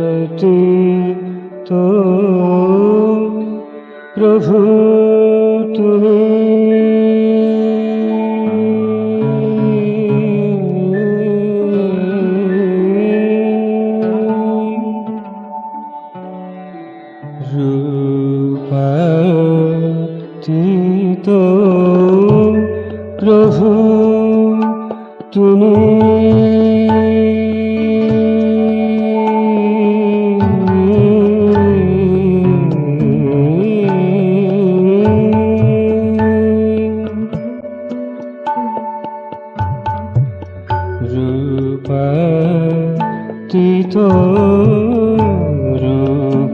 রূপাতীত প্রভু তুমি, রূপাতীত প্রভু তুমি, রূপাতীত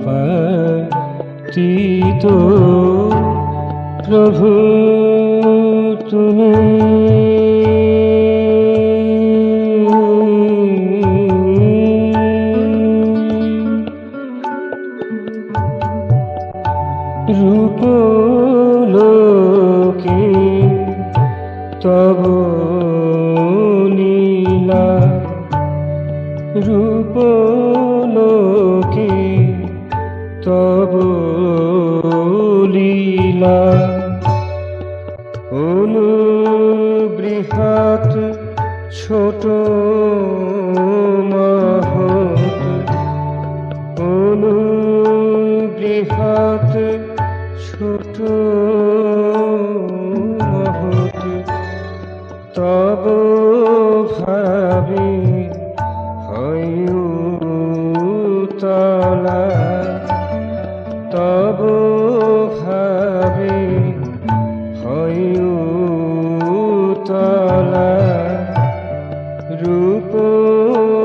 রূপাতীত প্রভু তুমি, রূপলোকে তব লীলা, রূপলোকে তব লীলা, অনুবৃহৎ ছোট মহৎ, অনুবৃহৎ ছোট মহৎ, তব ভাবে হয় উতলা, তব ভাবে হয় উতলা, রূপলোকে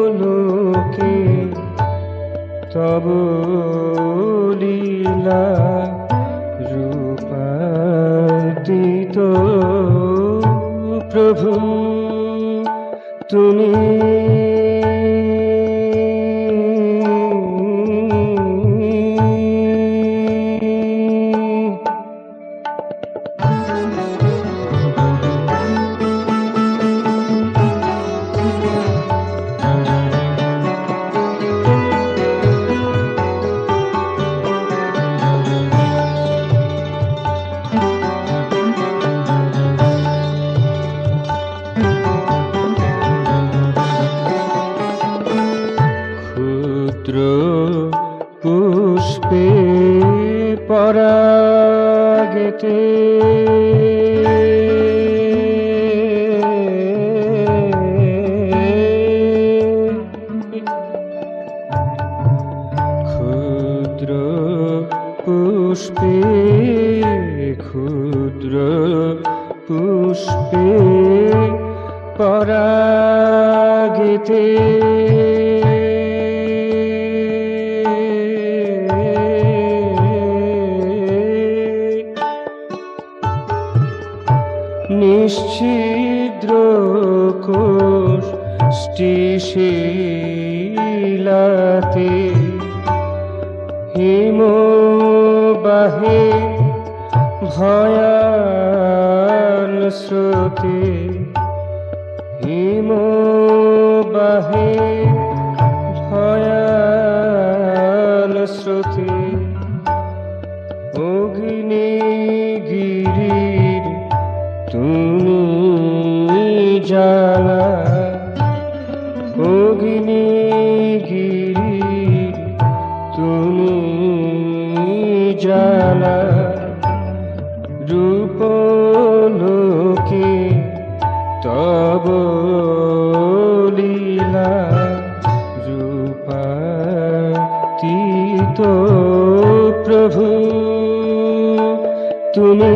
তব লীলা, রূপাতীত প্রভু তুমি, পুষ্পে পরাগেতে, ক্ষুদ্র পুষ্পে, ক্ষুদ্র পুষ্পে পরাগেতে, নিশ্ছিদ্র কোষ্ঠীশিলাতে, হিমবাহে ভয়াল স্রোতে, হিমবাহে ভয়াল স্রোতে, অগ্নিগিরির তুমি জ্বালা, অগ্নিগিরির তুমি জ্বালা, রূপলোকে তব লীলা, রূপাতীত প্রভু তুমি,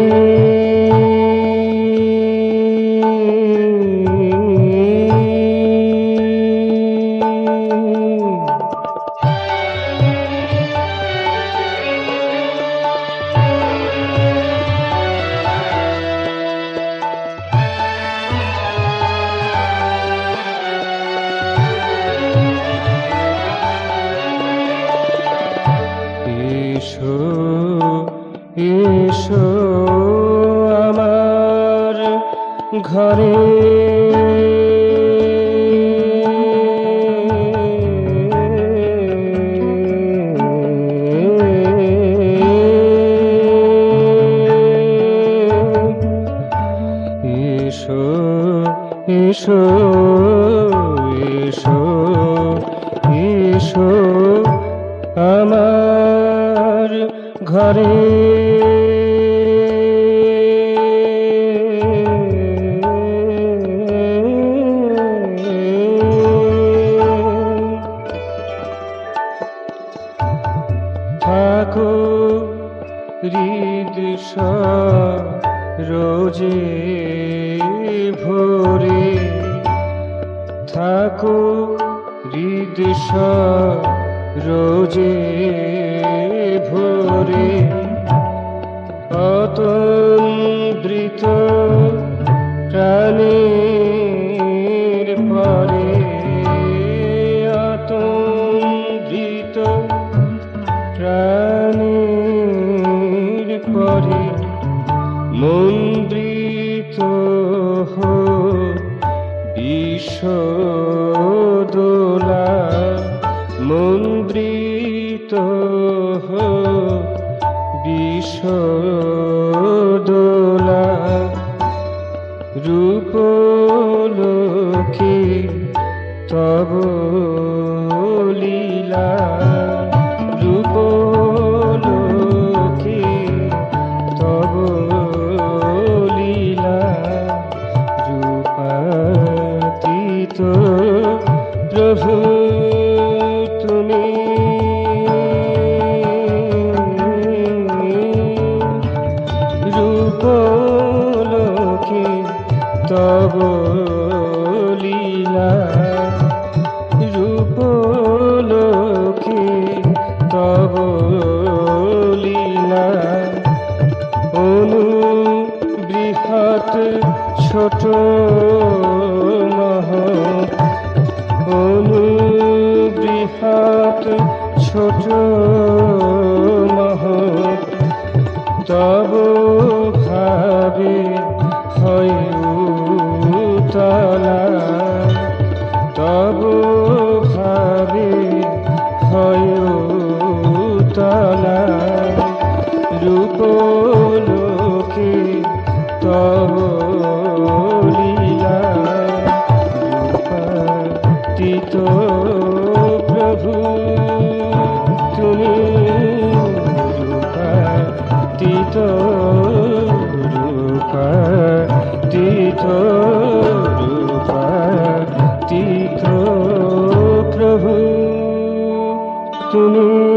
এসো এসো আমার ঘরে, এসো এসো আমার ঘরে থাকো হৃদ রোজে ভোরে থাকো হৃদ রোজে ভোরে অতন্দ্রিত প্রাণের পরে অতন্দ্রিত প্রাণের পরে মন্দ্রিত বিশ্বদোলা মন্দ্রিত বিশ্বদোলা রূপলোকে তব লীলা রূপলোকে তব লীলা রূপাতীত প্রভু তুমি রূপলোকে তব লীলা রূপলোকে তব লীলা বৃহৎ ছোট মহৎ বৃহৎ ছোট মহৎ তব ভাবে হয় উতলা তব ভাবে হয় উতলা রূপলোকে তব লীলা রূপাতীত প্রভু তুমি রূপাতীত রূপাতীত রূপাতীত প্রভু তুমি